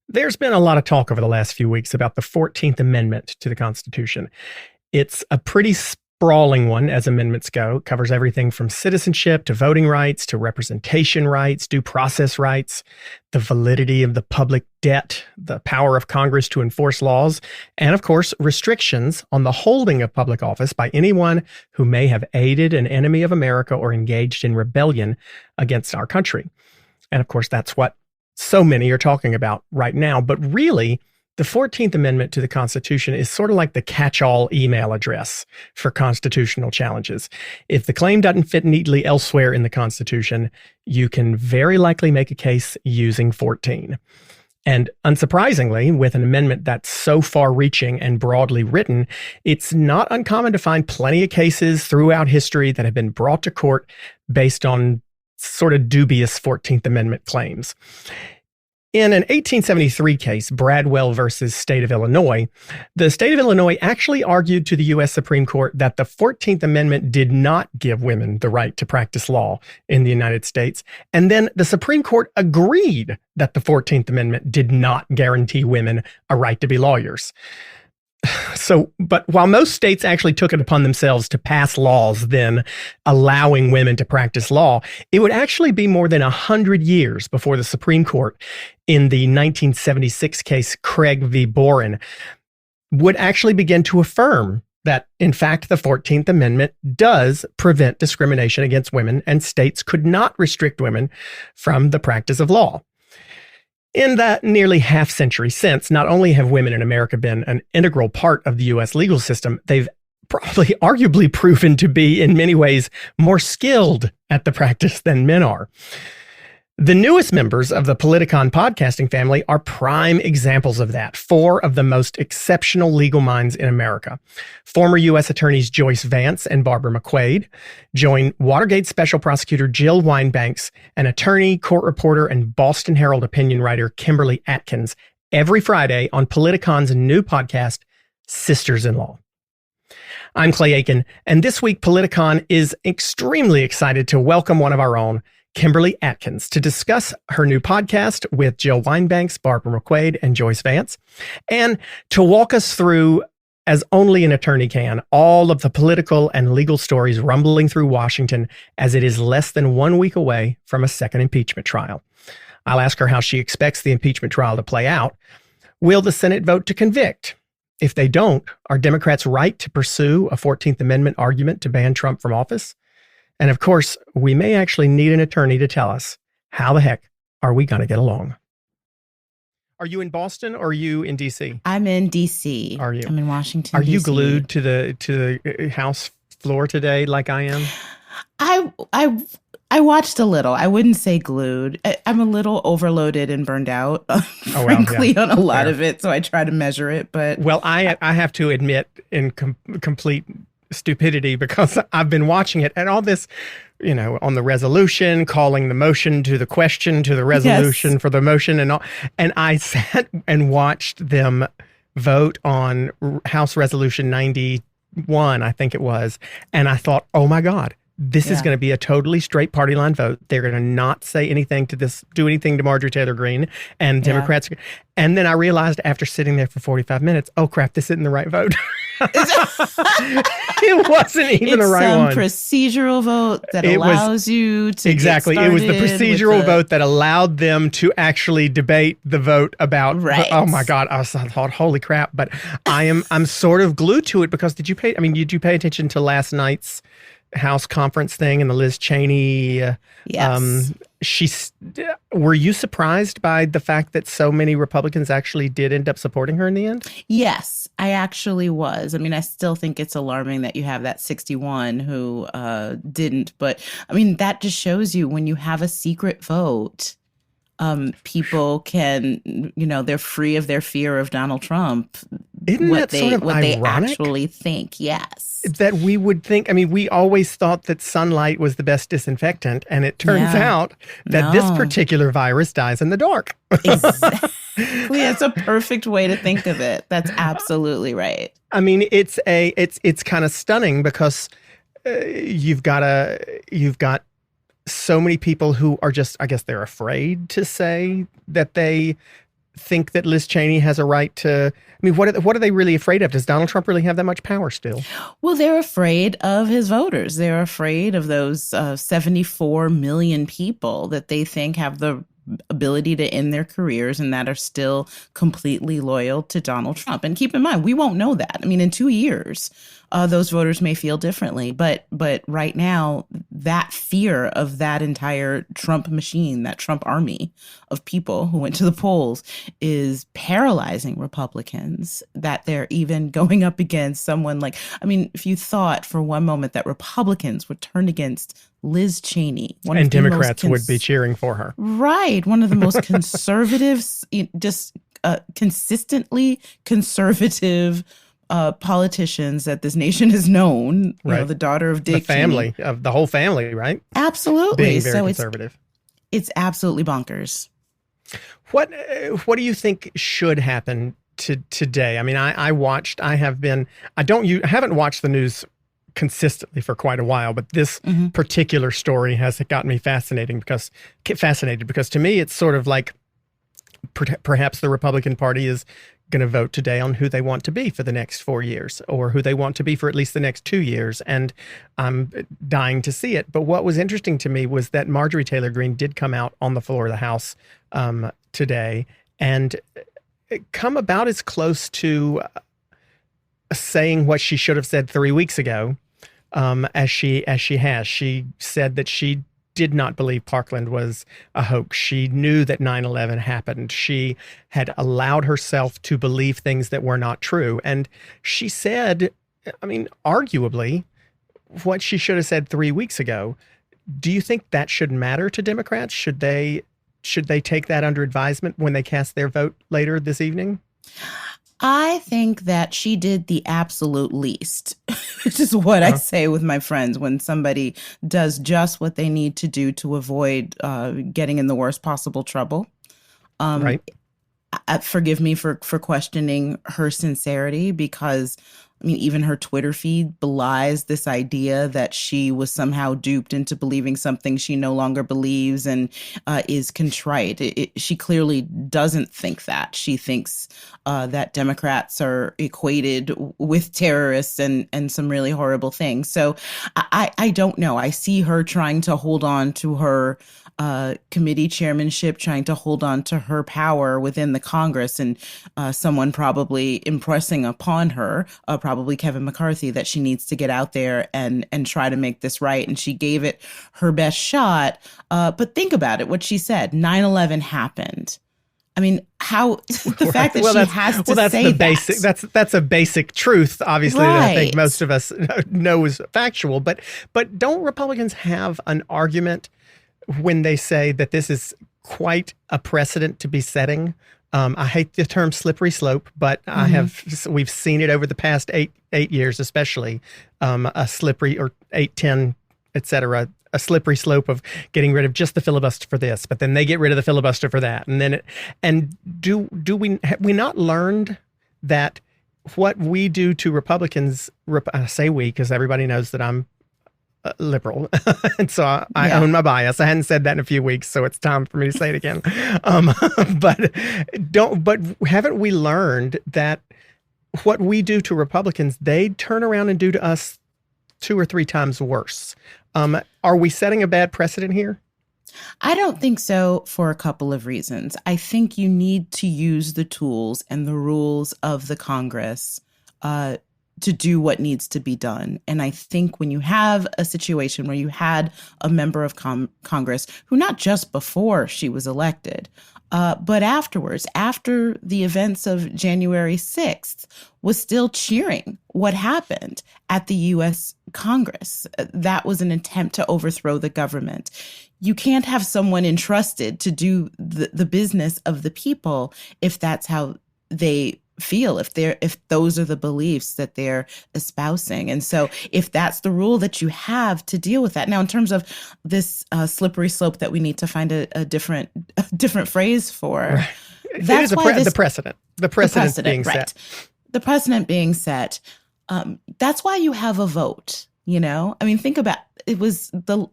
There's been a lot of talk over the last few weeks about the 14th Amendment to the Constitution. It's a pretty sprawling one as amendments go. It covers everything from citizenship to voting rights to representation rights, due process rights, the validity of the public debt, the power of Congress to enforce laws, and of course, restrictions on the holding of public office by anyone who may have aided an enemy of America or engaged in rebellion against our country. And of course, that's what so many are talking about right now. But really, the 14th Amendment to the Constitution is sort of like the catch-all email address for constitutional challenges. If the claim doesn't fit neatly elsewhere in the Constitution, you can very likely make a case using 14. And unsurprisingly, with an amendment that's so far-reaching and broadly written, it's not uncommon to find plenty of cases throughout history that have been brought to court based on sort of dubious 14th Amendment claims. In an 1873 case, Bradwell versus State of Illinois, the state of Illinois actually argued to the U.S. Supreme Court that the 14th Amendment did not give women the right to practice law in the United States. And then the Supreme Court agreed that the 14th Amendment did not guarantee women a right to be lawyers. But while most states actually took it upon themselves to pass laws then allowing women to practice law, it would actually be more than 100 years before the Supreme Court in the 1976 case Craig v. Boren would actually begin to affirm that, in fact, the 14th Amendment does prevent discrimination against women and states could not restrict women from the practice of law. In that nearly half century since, not only have women in America been an integral part of the U.S. legal system, they've probably arguably proven to be in many ways more skilled at the practice than men are. The newest members of the Politicon podcasting family are prime examples of that. Four of the most exceptional legal minds in America. Former U.S. Attorneys Joyce Vance and Barbara McQuade join Watergate Special Prosecutor Jill Wine-Banks and attorney, court reporter, and Boston Herald opinion writer Kimberly Atkins every Friday on Politicon's new podcast, Sisters-in-Law. I'm Clay Aiken, and this week Politicon is extremely excited to welcome one of our own, Kimberly Atkins, to discuss her new podcast with Jill Wine-Banks, Barbara McQuade, and Joyce Vance, and to walk us through, as only an attorney can, all of the political and legal stories rumbling through Washington as it is less than 1 week away from a second impeachment trial. I'll ask her how she expects the impeachment trial to play out. Will the Senate vote to convict? If they don't, are Democrats right to pursue a 14th Amendment argument to ban Trump from office? And of course, we may actually need an attorney to tell us how the heck are we going to get along. Are you in Boston or are you in D.C.? I'm in D.C. Are you? I'm in Washington, Are D.C. you glued to the House floor today like I am? I watched a little. I wouldn't say glued. I'm a little overloaded and burned out, frankly, on a lot of it. So I try to measure it. But well, I have to admit in complete stupidity because I've been watching it and all this, on the resolution, calling the motion to the question to the resolution for the motion and all. And I sat and watched them vote on House Resolution 91, I think it was. And I thought, oh my God, this is going to be a totally straight party line vote. They're going to not say anything to this, do anything to Marjorie Taylor Greene and Democrats. And then I realized after sitting there for 45 minutes, oh crap, this isn't the right vote. It wasn't even the right one. It's some procedural vote that allows you to exactly. It was the procedural vote that allowed them to actually debate the vote about. Right. Oh my God, I thought, holy crap! But I'm sort of glued to it because did you pay attention to last night's House conference thing and the Liz Cheney? Yes. Were you surprised by the fact that so many Republicans actually did end up supporting her in the end? Yes, I actually was. I mean, I still think it's alarming that you have that 61 who didn't. But I mean, that just shows you when you have a secret vote, people can, they're free of their fear of Donald Trump. Isn't that sort of what ironic? They actually think, yes. That we would think, we always thought that sunlight was the best disinfectant, and it turns out that this particular virus dies in the dark. Exactly. It's a perfect way to think of it. That's absolutely right. I mean, it's kind of stunning because you've got so many people who are just, I guess they're afraid to say that they think that Liz Cheney has a right to? I mean, what are they really afraid of? Does Donald Trump really have that much power still? Well, they're afraid of his voters. They're afraid of those 74 million people that they think have the ability to end their careers and that are still completely loyal to Donald Trump. And keep in mind, we won't know that. I mean, in 2 years, those voters may feel differently. But right now, that fear of that entire Trump machine, that Trump army of people who went to the polls, is paralyzing Republicans, that they're even going up against someone like, I mean, if you thought for one moment that Republicans would turn against Liz Cheney, and Democrats would be cheering for her. Right. One of the most conservative, just consistently conservative politicians that this nation has known, you know, the daughter of Dick Cheney. Of the whole family, right? Absolutely. Being very conservative. It's absolutely bonkers. What do you think should happen today? I mean, I haven't watched the news consistently for quite a while, but this particular story has gotten me fascinated because to me it's sort of like perhaps the Republican Party is going to vote today on who they want to be for the next 4 years, or who they want to be for at least the next 2 years, and I'm dying to see it. But what was interesting to me was that Marjorie Taylor Greene did come out on the floor of the House today and come about as close to saying what she should have said 3 weeks ago as she has. She said that she did not believe Parkland was a hoax. She knew that 9/11 happened. She had allowed herself to believe things that were not true. And she said, I mean, arguably, what she should have said 3 weeks ago. Do you think that should matter to Democrats? Should they take that under advisement when they cast their vote later this evening? I think that she did the absolute least, which is what I say with my friends when somebody does just what they need to do to avoid getting in the worst possible trouble. Right. Forgive me for questioning her sincerity, because I mean, even her Twitter feed belies this idea that she was somehow duped into believing something she no longer believes and is contrite. She clearly doesn't think that. She thinks that Democrats are equated with terrorists and some really horrible things. So I don't know. I see her trying to hold on to her committee chairmanship, trying to hold on to her power within the Congress, and someone probably impressing upon her, probably Kevin McCarthy, that she needs to get out there and try to make this right. And she gave it her best shot. But think about it, what she said, 9/11 happened. I mean, how the fact that she has to say the basic, that's a basic truth, obviously, that I think most of us know is factual. But don't Republicans have an argument when they say that this is quite a precedent to be setting? I hate the term slippery slope, but we've seen it over the past eight years, especially a slippery, or 8, 10, et cetera, a slippery slope of getting rid of just the filibuster for this, but then they get rid of the filibuster for that. And then have we not learned that what we do to Republicans, I say we, because everybody knows that I'm liberal, and so I own my bias. I hadn't said that in a few weeks, so it's time for me to say it again. But haven't we learned that what we do to Republicans, they turn around and do to us 2 or 3 times worse? Are we setting a bad precedent here? I don't think so, for a couple of reasons. I think you need to use the tools and the rules of the Congress to do what needs to be done. And I think when you have a situation where you had a member of Congress who, not just before she was elected, but afterwards, after the events of January 6th, was still cheering what happened at the U.S. Congress. That was an attempt to overthrow the government. You can't have someone entrusted to do the business of the people if that's how they feel, if those are the beliefs that they're espousing. And so if that's the rule that you have to deal with that. Now, in terms of this slippery slope that we need to find a different phrase for, right. That's why the precedent being set. The precedent being set. That's why you have a vote. You know, I mean, think about it. Was the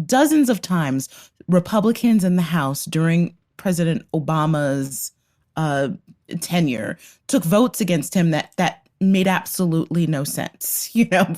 dozens of times Republicans in the House during President Obama's tenure, took votes against him that made absolutely no sense.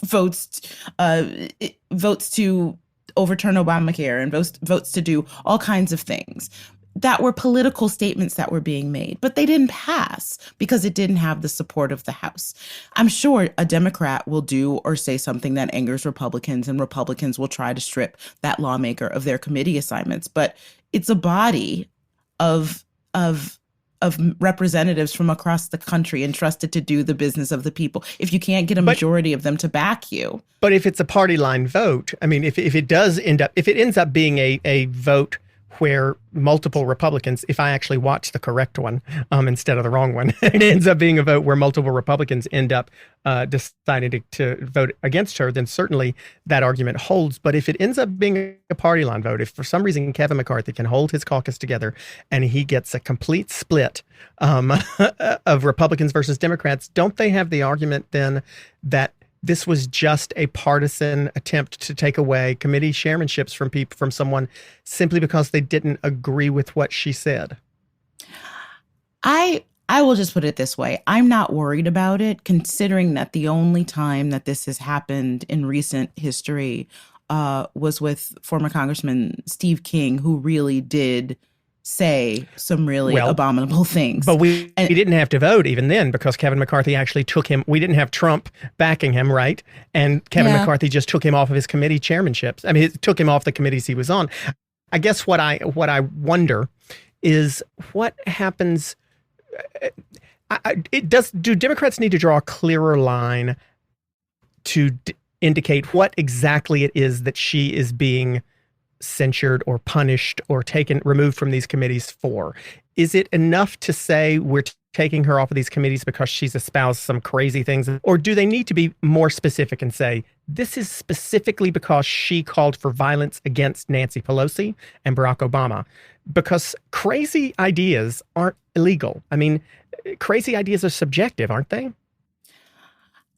Votes to overturn Obamacare and votes to do all kinds of things that were political statements that were being made, but they didn't pass because it didn't have the support of the House. I'm sure a Democrat will do or say something that angers Republicans, and Republicans will try to strip that lawmaker of their committee assignments. But it's a body of representatives from across the country entrusted to do the business of the people. If you can't get a majority of them to back you. But if it's a party line vote, I mean, if it ends up being a vote where multiple Republicans, if I actually watch the correct one instead of the wrong one, it ends up being a vote where multiple Republicans end up deciding to vote against her, then certainly that argument holds. But if it ends up being a party line vote, if for some reason Kevin McCarthy can hold his caucus together and he gets a complete split of Republicans versus Democrats, don't they have the argument then that this was just a partisan attempt to take away committee chairmanships from someone simply because they didn't agree with what she said? I will just put it this way. I'm not worried about it, considering that the only time that this has happened in recent history was with former Congressman Steve King, who really did say some really abominable things. But we didn't have to vote even then because Kevin McCarthy actually took him. We didn't have Trump backing him, right? And Kevin McCarthy just took him off of his committee chairmanships. I mean, it took him off the committees he was on. I guess what I wonder is what happens. Do Democrats need to draw a clearer line to indicate what exactly it is that she is being censured or punished or removed from these committees for? Is it enough to say we're taking her off of these committees because she's espoused some crazy things? Or do they need to be more specific and say, this is specifically because she called for violence against Nancy Pelosi and Barack Obama? Because crazy ideas aren't illegal. I mean, crazy ideas are subjective, aren't they?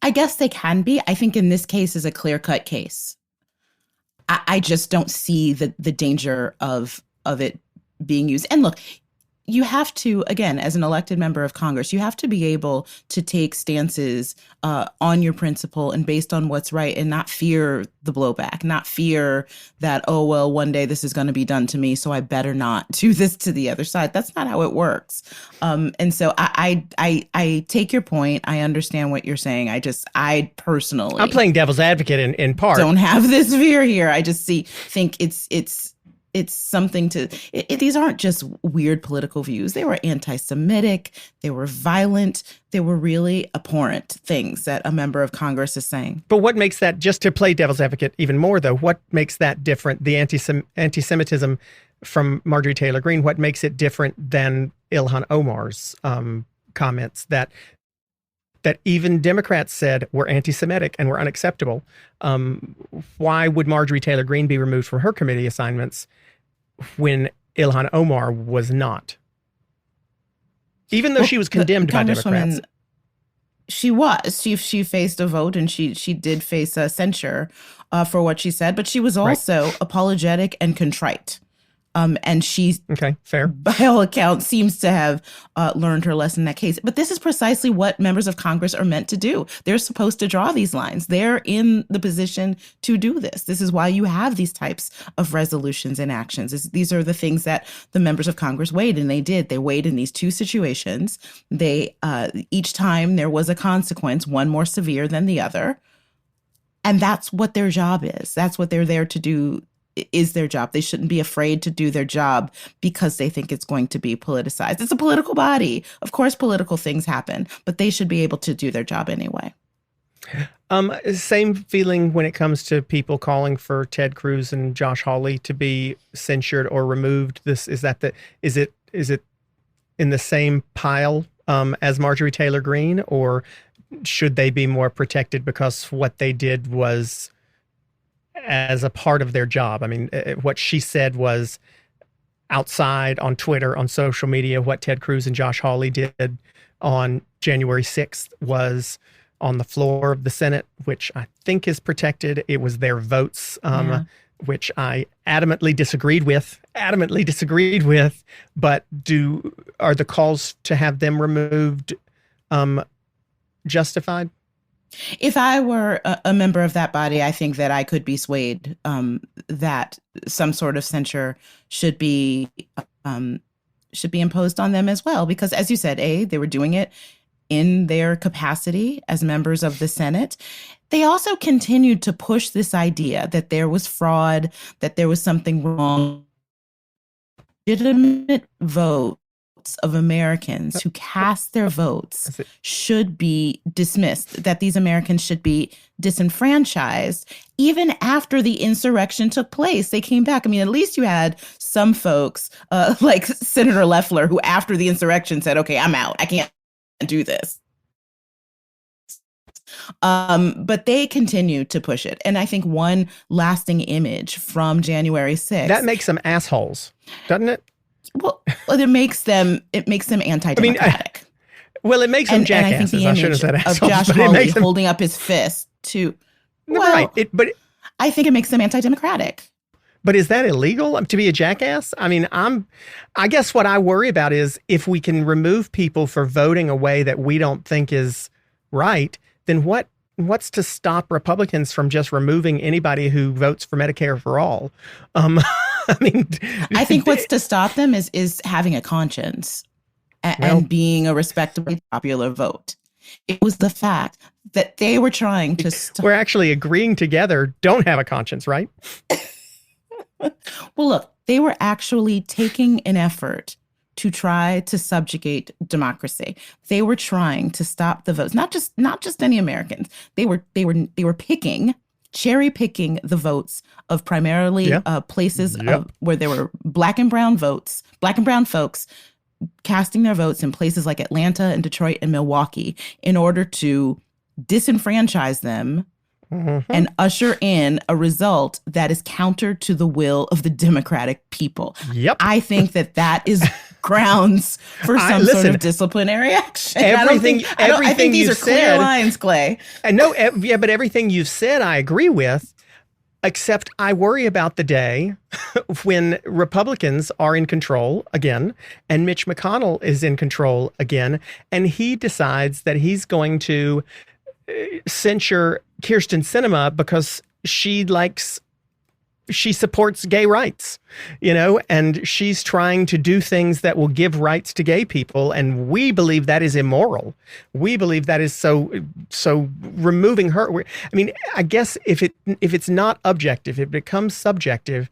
I guess they can be. I think in this case is a clear-cut case. I just don't see the danger of it being used. And look, you have to, again, as an elected member of Congress, you have to be able to take stances on your principle and based on what's right and not fear the blowback, not fear that, oh, well, one day this is going to be done to me, so I better not do this to the other side. That's not how it works. And so I take your point. I understand what you're saying. I personally, I'm playing devil's advocate in part. Don't have this fear here. I just think it's something to, these aren't just weird political views. They were anti-Semitic, they were violent, they were really abhorrent things that a member of Congress is saying. But what makes that, just to play devil's advocate even more though, what makes that different, the anti-Semitism from Marjorie Taylor Greene, what makes it different than Ilhan Omar's comments that even Democrats said were anti-Semitic and were unacceptable? Why would Marjorie Taylor Greene be removed from her committee assignments when Ilhan Omar was not? Even though she was condemned by Democrats. She was. She faced a vote and she did face a censure for what she said, but she was also apologetic and contrite. And she, fair, by all accounts, seems to have learned her lesson in that case. But this is precisely what members of Congress are meant to do. They're supposed to draw these lines. They're in the position to do this. This is why you have these types of resolutions and actions. These are the things that the members of Congress weighed, and they did. They weighed in these two situations. They each time there was a consequence, one more severe than the other. And that's what their job is. That's what they're there to do. Is their job. They shouldn't be afraid to do their job because they think it's going to be politicized. It's a political body. Of course, political things happen, but they should be able to do their job anyway. Same feeling when it comes to people calling for Ted Cruz and Josh Hawley to be censured or removed. Is it in the same pile as Marjorie Taylor Greene, or should they be more protected because what they did was as a part of their job? I mean, what she said was outside on Twitter, on social media. What Ted Cruz and Josh Hawley did on January 6th was on the floor of the Senate, which I think is protected. It was their votes, which I adamantly disagreed with. But are the calls to have them removed justified? If I were a member of that body, I think that I could be swayed that some sort of censure should be imposed on them as well. Because as you said, they were doing it in their capacity as members of the Senate. They also continued to push this idea that there was fraud, that there was something wrong. Legitimate votes of Americans who cast their votes should be dismissed, that these Americans should be disenfranchised. Even after the insurrection took place, they came back. I mean, at least you had some folks like Senator Loeffler, who after the insurrection said, okay, I'm out. I can't do this. But they continue to push it. And I think one lasting image from January 6th. That makes them assholes, doesn't it? Well, it makes them anti-democratic. It makes them jackasses. And I think the image of Josh Hawley holding up his fist to, I think it makes them anti-democratic. But is that illegal to be a jackass? I mean, I guess what I worry about is if we can remove people for voting a way that we don't think is right, then what's to stop Republicans from just removing anybody who votes for Medicare for all? I mean, I think what's to stop them is having a conscience and being a respectably popular vote. It was the fact that they were trying to stop. We're actually agreeing together, don't have a conscience, right? Well, look, they were actually taking an effort to try to subjugate democracy. They were trying to stop the votes, not just any Americans. They were cherry picking the votes of primarily places where there were black and brown folks casting their votes in places like Atlanta and Detroit and Milwaukee in order to disenfranchise them and usher in a result that is counter to the will of the Democratic people. Yep. I think that is grounds for some sort of disciplinary action. I think these are clear lines, Clay. But everything you've said, I agree with, except I worry about the day when Republicans are in control again and Mitch McConnell is in control again, and he decides that he's going to censure Kyrsten Sinema because she supports gay rights, and she's trying to do things that will give rights to gay people. And we believe that is immoral. We believe that is so removing her. I mean, I guess if it's not objective, it becomes subjective.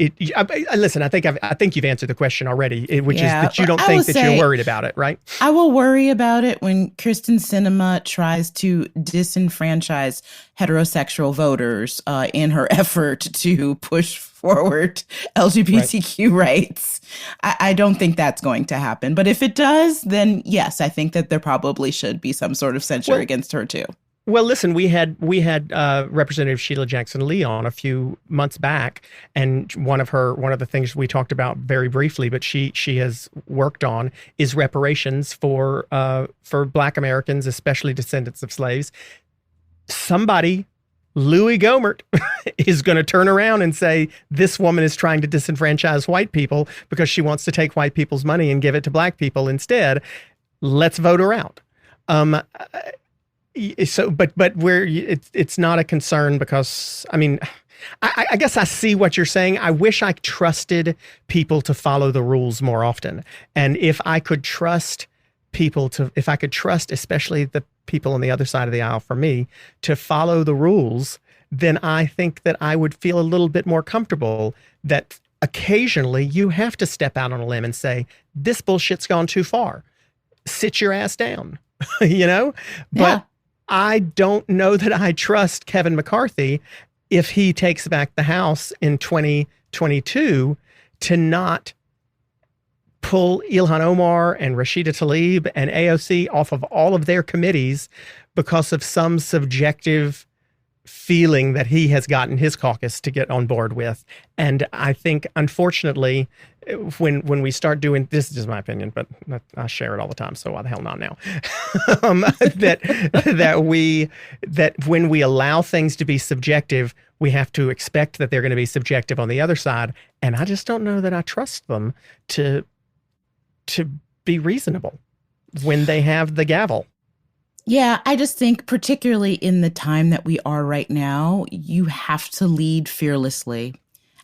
Listen, I think you've answered the question already, which is that you don't think that you're worried about it, right? I will worry about it when Kyrsten Sinema tries to disenfranchise heterosexual voters in her effort to push forward LGBTQ rights. I don't think that's going to happen. But if it does, then yes, I think that there probably should be some sort of censure against her too. Well, listen, we had Representative Sheila Jackson-Lee on a few months back, and one of the things we talked about very briefly, but she has worked on, is reparations for Black Americans, especially descendants of slaves. Somebody, Louis Gohmert, is going to turn around and say this woman is trying to disenfranchise white people because she wants to take white people's money and give it to Black people instead. Let's vote her out. But it's not a concern because, I mean, I guess I see what you're saying. I wish I trusted people to follow the rules more often. And if I could trust especially the people on the other side of the aisle for me to follow the rules, then I think that I would feel a little bit more comfortable that occasionally you have to step out on a limb and say, this bullshit's gone too far. Sit your ass down, But I don't know that I trust Kevin McCarthy if he takes back the House in 2022 to not pull Ilhan Omar and Rashida Tlaib and AOC off of all of their committees because of some subjective feeling that he has gotten his caucus to get on board with. And I think, unfortunately, when we start doing this, is just my opinion, but I share it all the time, so why the hell not now? that when we allow things to be subjective, we have to expect that they're going to be subjective on the other side. And I just don't know that I trust them to be reasonable when they have the gavel. Yeah, I just think particularly in the time that we are right now, you have to lead fearlessly.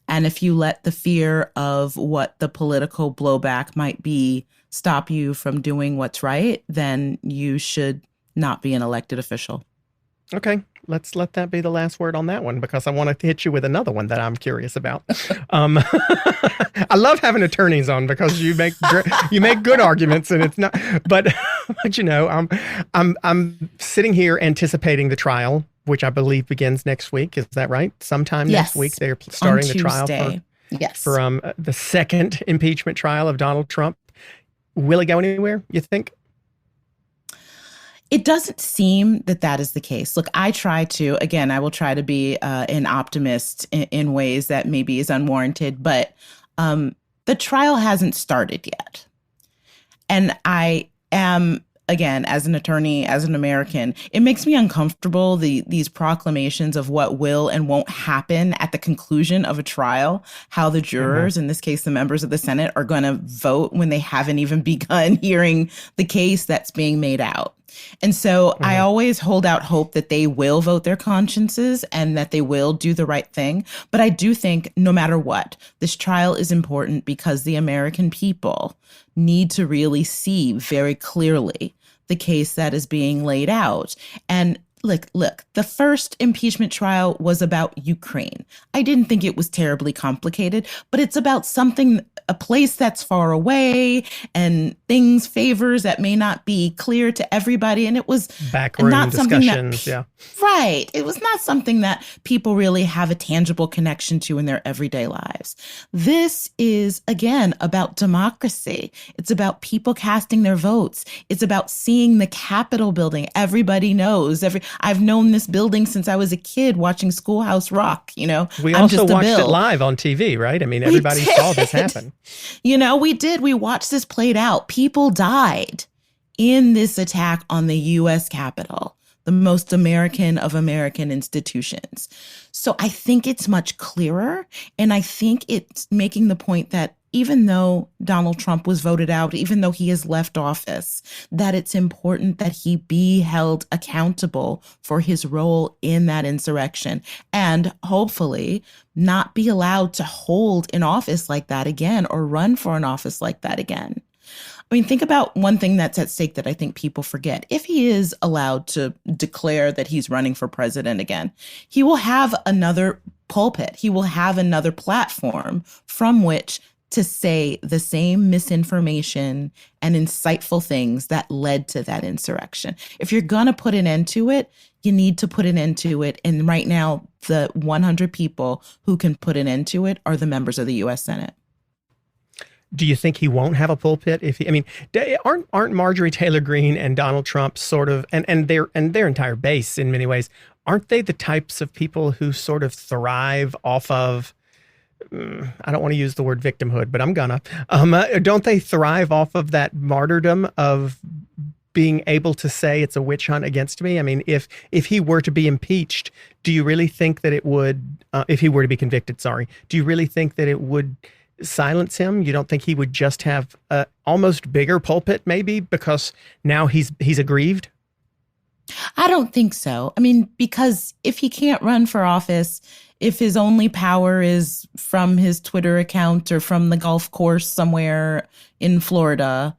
And if you let the fear of what the political blowback might be stop you from doing what's right, then you should not be an elected official. Okay, let's let that be the last word on that one, because I want to hit you with another one that I'm curious about. I love having attorneys on because you make good arguments, and it's not. But I'm sitting here anticipating the trial, which I believe begins next week. Is that right? Sometime next week they're starting the trial for the second impeachment trial of Donald Trump. Will it go anywhere, you think? It doesn't seem that is the case. Look, I will try to be an optimist in ways that maybe is unwarranted, but the trial hasn't started yet. And I am, again, as an attorney, as an American, it makes me uncomfortable, these proclamations of what will and won't happen at the conclusion of a trial, how the jurors, in this case, the members of the Senate, are going to vote when they haven't even begun hearing the case that's being made out. And so I always hold out hope that they will vote their consciences and that they will do the right thing. But I do think no matter what, this trial is important because the American people need to really see very clearly the case that is being laid out. And look, the first impeachment trial was about Ukraine. I didn't think it was terribly complicated, but it's about a place that's far away and favors that may not be clear to everybody. And it was backroom not discussions. Right. It was not something that people really have a tangible connection to in their everyday lives. This is, again, about democracy. It's about people casting their votes. It's about seeing the Capitol building. Everybody knows. I've known this building since I was a kid watching Schoolhouse Rock. We also watched it live on TV, right? I mean, everybody saw this happen. We did. We watched this played out. People died in this attack on the U.S. Capitol, the most American of American institutions. So I think it's much clearer. And I think it's making the point that even though Donald Trump was voted out, even though he has left office, that it's important that he be held accountable for his role in that insurrection and hopefully not be allowed to hold an office like that again or run for an office like that again. I mean, think about one thing that's at stake that I think people forget. If he is allowed to declare that he's running for president again, he will have another pulpit. He will have another platform from which to say the same misinformation and insightful things that led to that insurrection. If you're going to put an end to it, you need to put an end to it. And right now, the 100 people who can put an end to it are the members of the U.S. Senate. Do you think he won't have a pulpit? Aren't Marjorie Taylor Greene and Donald Trump sort of, and their entire base in many ways, aren't they the types of people who sort of thrive off of, I don't want to use the word victimhood, but I'm gonna. Don't they thrive off of that martyrdom of being able to say it's a witch hunt against me? I mean, if he were to be impeached, do you really think that it would, if he were to be convicted, sorry, do you really think that it would silence him? You don't think he would just have a almost bigger pulpit maybe because now he's aggrieved? I don't think so. I mean, because if he can't run for office, if his only power is from his Twitter account or from the golf course somewhere in Florida,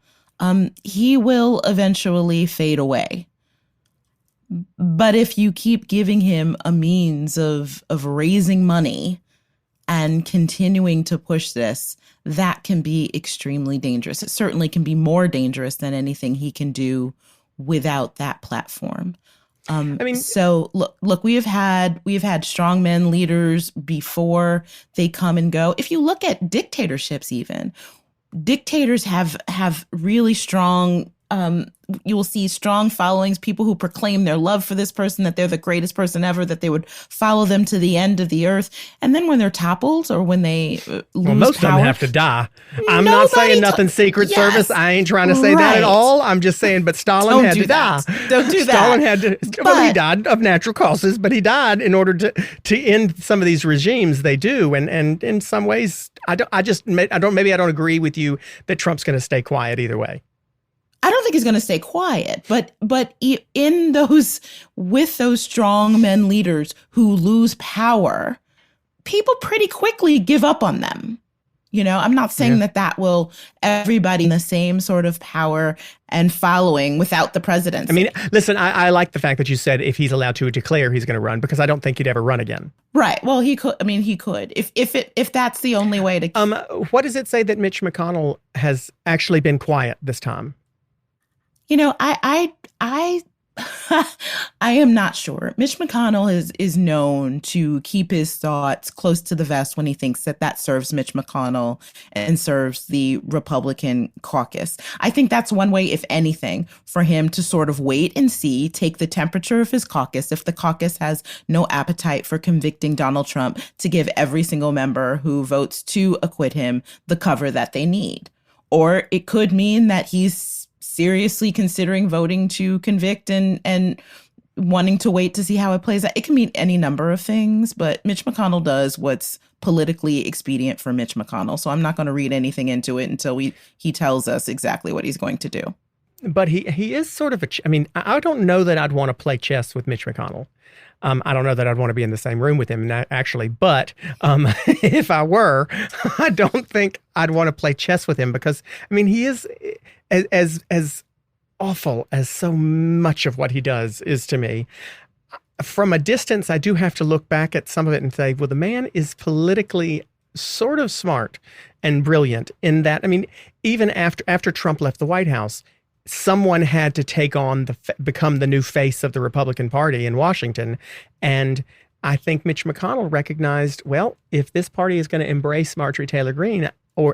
he will eventually fade away. But if you keep giving him a means of raising money and continuing to push this, that can be extremely dangerous. It certainly can be more dangerous than anything he can do without that platform. So look, we have had strongmen leaders before they come and go. If you look at dictatorships, even dictators have really strong, you will see strong followings, people who proclaim their love for this person, that they're the greatest person ever, that they would follow them to the end of the earth. And then when they're toppled or when they lose most power, of them have to die. I'm not saying nothing Secret Service. I ain't trying to say that at all. I'm just saying, but Stalin had to die. Don't do that. Stalin had to, well, he died of natural causes, but he died in order to end some of these regimes. They do. And in some ways, maybe I don't agree with you that Trump's going to stay quiet either way. I don't think he's going to stay quiet, but in those, with those strong men leaders who lose power, people pretty quickly give up on them. You know, I'm not saying that will everybody in the same sort of power and following without the presidency. I mean, listen, I like the fact that you said if he's allowed to declare he's going to run, because I don't think he'd ever run again. Right. Well, he could. I mean, he could if that's the only way to. What does it say that Mitch McConnell has actually been quiet this time? You know, I I am not sure. Mitch McConnell is known to keep his thoughts close to the vest when he thinks that serves Mitch McConnell and serves the Republican caucus. I think that's one way, if anything, for him to sort of wait and see, take the temperature of his caucus. If the caucus has no appetite for convicting Donald Trump, to give every single member who votes to acquit him the cover that they need. Or it could mean that he's seriously considering voting to convict and wanting to wait to see how it plays out. It can mean any number of things, but Mitch McConnell does what's politically expedient for Mitch McConnell. So I'm not going to read anything into it until he tells us exactly what he's going to do. But he is sort of I mean, I don't know that I'd want to play chess with Mitch McConnell. I don't know that I'd want to be in the same room with him, actually. But if I were, I don't think I'd want to play chess with him, because, I mean, he is as awful as so much of what he does is to me. From a distance, I do have to look back at some of it and say, well, the man is politically sort of smart and brilliant in that. I mean, even after Trump left the White House, someone had to take on become the new face of the Republican Party in Washington. And I think Mitch McConnell recognized, well, if this party is going to embrace Marjorie Taylor Greene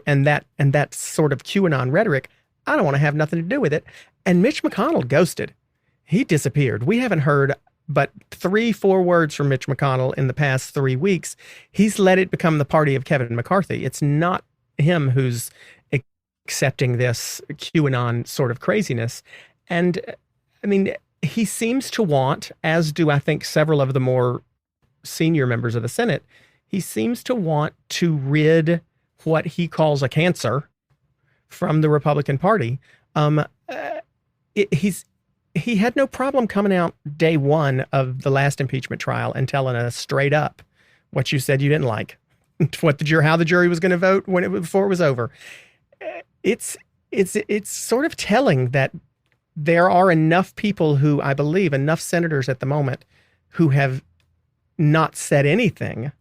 and that sort of QAnon rhetoric, I don't want to have nothing to do with it. And Mitch McConnell ghosted. He disappeared. We haven't heard but 3-4 words from Mitch McConnell in the past 3 weeks. He's let it become the party of Kevin McCarthy. It's not him who's accepting this QAnon sort of craziness. And I mean, he seems to want, as do I think several of the more senior members of the Senate, he seems to want to rid what he calls a cancer from the Republican Party. He had no problem coming out day one of the last impeachment trial and telling us straight up what you said you didn't like, how the jury was going to vote before it was over. It's sort of telling that there are enough people who, I believe, enough senators at the moment who have not said anything,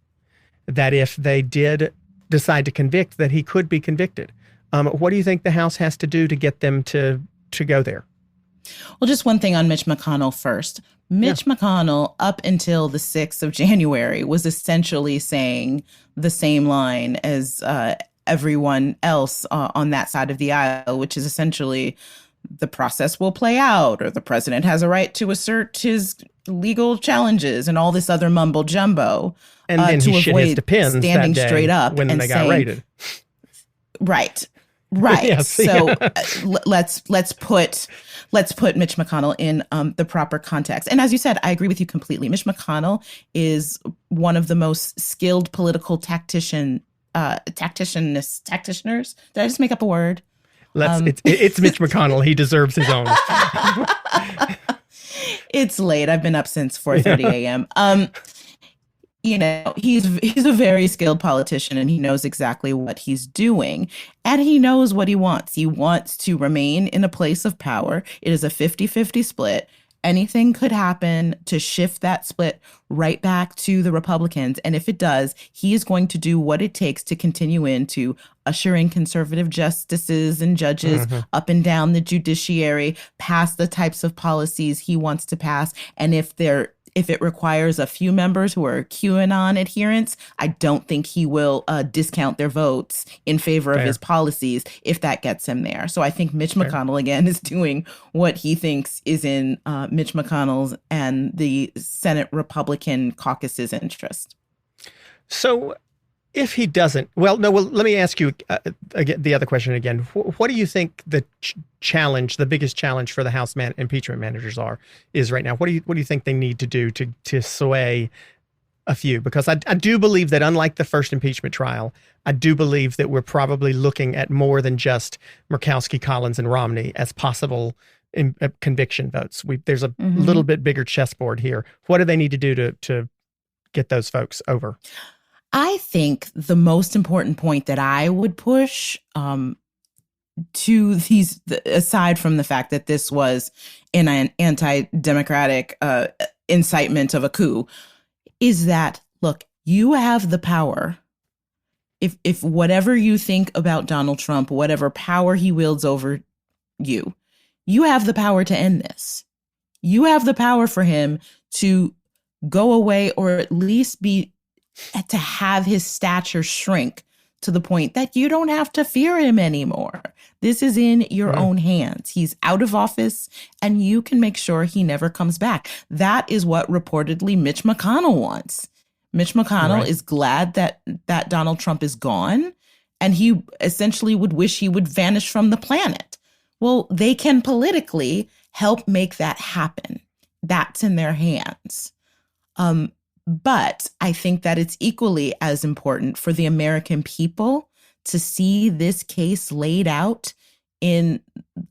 that if they did decide to convict, that he could be convicted. What do you think the House has to do to get them to go there? Well, just one thing on Mitch McConnell first. Mitch McConnell, up until the 6th of January, was essentially saying the same line as everyone else on that side of the aisle, which is essentially the process will play out, or the president has a right to assert his legal challenges, and all this other mumbo jumbo. And then to he shit his avoid depends standing that day straight up when and they got saying, raided. Right. Yes, So yeah. let's put Mitch McConnell in the proper context. And as you said, I agree with you completely. Mitch McConnell is one of the most skilled political tactitioners. Did I just make up a word? It's Mitch McConnell. He deserves his own. It's late. I've been up since 4:30 a.m. You know, he's a very skilled politician, and he knows exactly what he's doing, and he knows what he wants. He wants to remain in a place of power. It is a 50-50 split. Anything could happen to shift that split right back to the Republicans. And if it does, he is going to do what it takes to continue into ushering conservative justices and judges up and down the judiciary, pass the types of policies he wants to pass. And if it requires a few members who are QAnon adherents, I don't think he will discount their votes in favor of his policies if that gets him there. So I think Mitch McConnell, again, is doing what he thinks is in Mitch McConnell's and the Senate Republican caucus's interest. So if he doesn't, let me ask you again, the other question again. What do you think the biggest challenge for the House impeachment managers is right now? What do you think they need to do to sway a few, because I do believe that, unlike the first impeachment trial, I do believe that we're probably looking at more than just Murkowski, Collins, and Romney as possible conviction votes. There's a little bit bigger chessboard here. What do they need to do to get those folks over? I think the most important point that I would push to these, aside from the fact that this was an anti-democratic incitement of a coup, is that, look, you have the power. If whatever you think about Donald Trump, whatever power he wields over you, you have the power to end this. You have the power for him to go away, or at least to have his stature shrink to the point that you don't have to fear him anymore. This is in your own hands. He's out of office, and you can make sure he never comes back. That is what reportedly Mitch McConnell wants. Mitch McConnell is glad that Donald Trump is gone, and he essentially would wish he would vanish from the planet. Well, they can politically help make that happen. That's in their hands. But I think that it's equally as important for the American people to see this case laid out in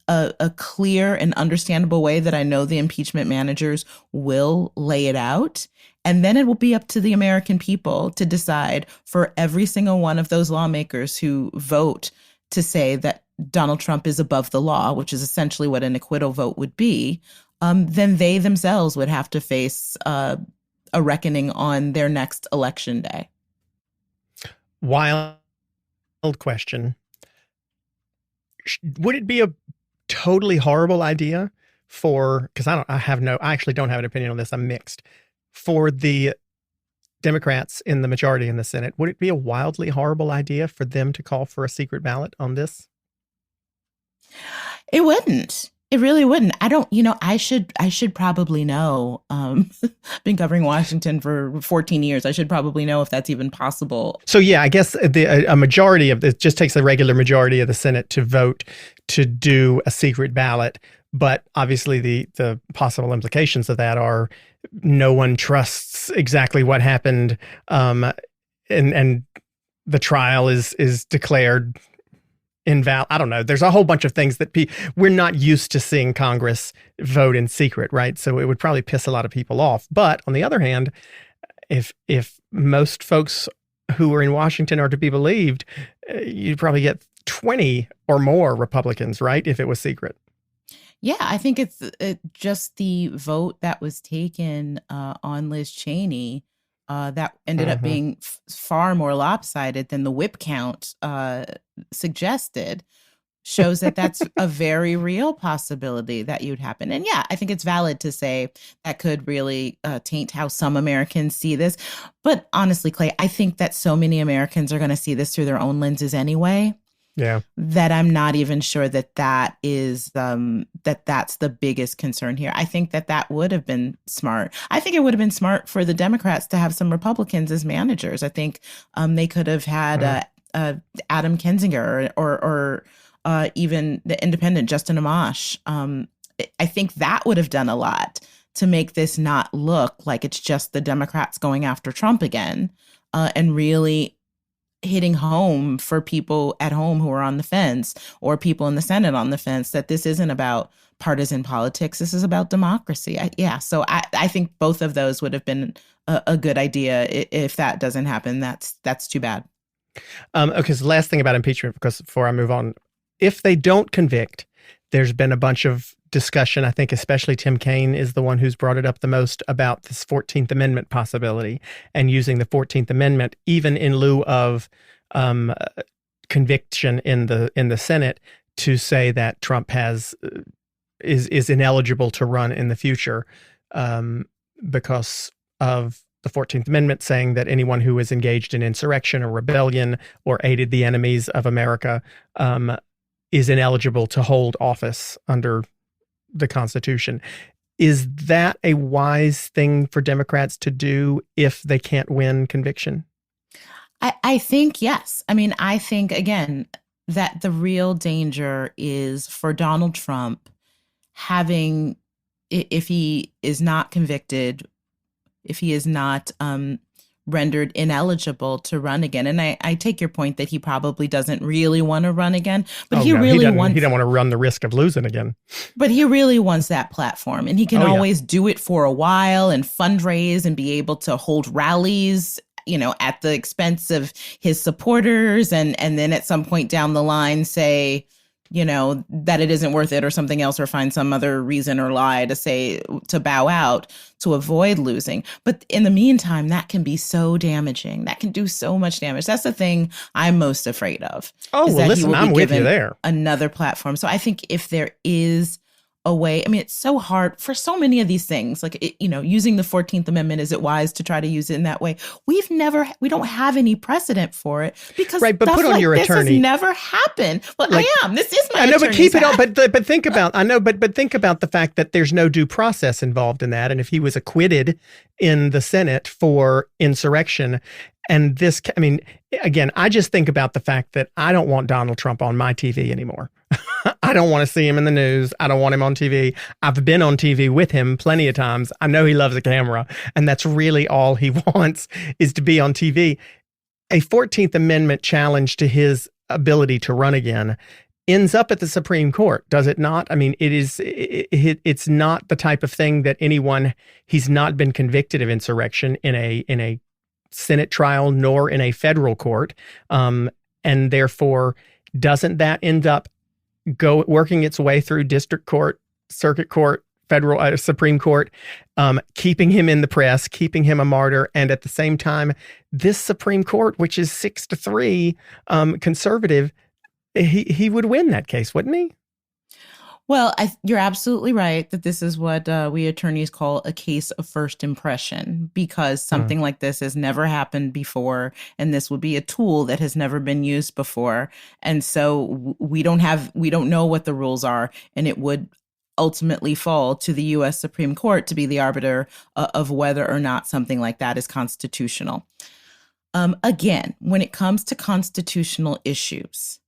a clear and understandable way that I know the impeachment managers will lay it out. And then it will be up to the American people to decide, for every single one of those lawmakers who vote to say that Donald Trump is above the law, which is essentially what an acquittal vote would be, then they themselves would have to face a reckoning on their next election day. Wild question. Would it be a totally horrible idea because I actually don't have an opinion on this. I'm mixed. For the Democrats in the majority in the Senate, would it be a wildly horrible idea for them to call for a secret ballot on this? It wouldn't. It really wouldn't. I should probably know. Been covering Washington for 14 years. I should probably know if that's even possible. So, yeah, I guess a majority of it just takes a regular majority of the Senate to vote to do a secret ballot. But obviously the possible implications of that are no one trusts exactly what happened. And the trial is declared invalid. I don't know. There's a whole bunch of things that we're not used to seeing Congress vote in secret, right? So it would probably piss a lot of people off. But on the other hand, if most folks who are in Washington are to be believed, you'd probably get 20 or more Republicans, right? If it was secret. Yeah, I think it's just the vote that was taken on Liz Cheney that ended up being far more lopsided than the whip count suggested, shows that that's a very real possibility that you'd happen. And yeah, I think it's valid to say that could really taint how some Americans see this. But honestly, Clay, I think that so many Americans are going to see this through their own lenses anyway. Yeah. That I'm not even sure that is that's the biggest concern here. I think that would have been smart. I think it would have been smart for the Democrats to have some Republicans as managers. I think they could have had Adam Kinzinger or even the independent Justin Amash. I think that would have done a lot to make this not look like it's just the Democrats going after Trump again, and really hitting home for people at home who are on the fence, or people in the Senate on the fence, that this isn't about partisan politics. This is about democracy. So I think both of those would have been a good idea. If that doesn't happen, that's too bad. Okay, so last thing about impeachment, because before I move on, if they don't convict, there's been a bunch of discussion. I think especially Tim Kaine is the one who's brought it up the most about this 14th Amendment possibility, and using the 14th Amendment even in lieu of conviction in the Senate to say that Trump is ineligible to run in the future because of the 14th Amendment saying that anyone who is engaged in insurrection or rebellion or aided the enemies of America is ineligible to hold office under the Constitution. Is that a wise thing for Democrats to do if they can't win conviction? I think yes. I mean, I think, again, that the real danger is for Donald Trump if he is not convicted, if he is not rendered ineligible to run again. And I take your point that he probably doesn't really want to run again, but he really wants. He don't want to run the risk of losing again. But he really wants that platform, and he can always do it for a while and fundraise and be able to hold rallies, at the expense of his supporters, and then at some point down the line say, that it isn't worth it or something else, or find some other reason or lie to bow out to avoid losing. But in the meantime, that can be so damaging. That can do so much damage. That's the thing I'm most afraid of. Oh, well, listen, I'm with you there. Another platform. So I think if there is a way, it's so hard for so many of these things, like, using the 14th Amendment, is it wise to try to use it in that way? We don't have any precedent for it, because right, but put on your attorney. This has never happened. Well, this is my I know, but keep it on. But think about, but think about the fact that there's no due process involved in that. And if he was acquitted in the Senate for insurrection, and this, again, I just think about the fact that I don't want Donald Trump on my TV anymore. I don't want to see him in the news. I don't want him on TV. I've been on TV with him plenty of times. I know he loves a camera, and that's really all he wants, is to be on TV. A 14th Amendment challenge to his ability to run again ends up at the Supreme Court, does it not? It's not the type of thing that he's not been convicted of insurrection in a Senate trial nor in a federal court. And therefore, doesn't that end up working its way through district court, circuit court, federal Supreme Court, keeping him in the press, keeping him a martyr, and at the same time, this Supreme Court, which is 6-3 conservative, he would win that case, wouldn't he? Well, you're absolutely right that this is what we attorneys call a case of first impression, because something like this has never happened before, and this would be a tool that has never been used before. And so we don't know what the rules are, and it would ultimately fall to the U.S. Supreme Court to be the arbiter of whether or not something like that is constitutional. Again, when it comes to constitutional issues,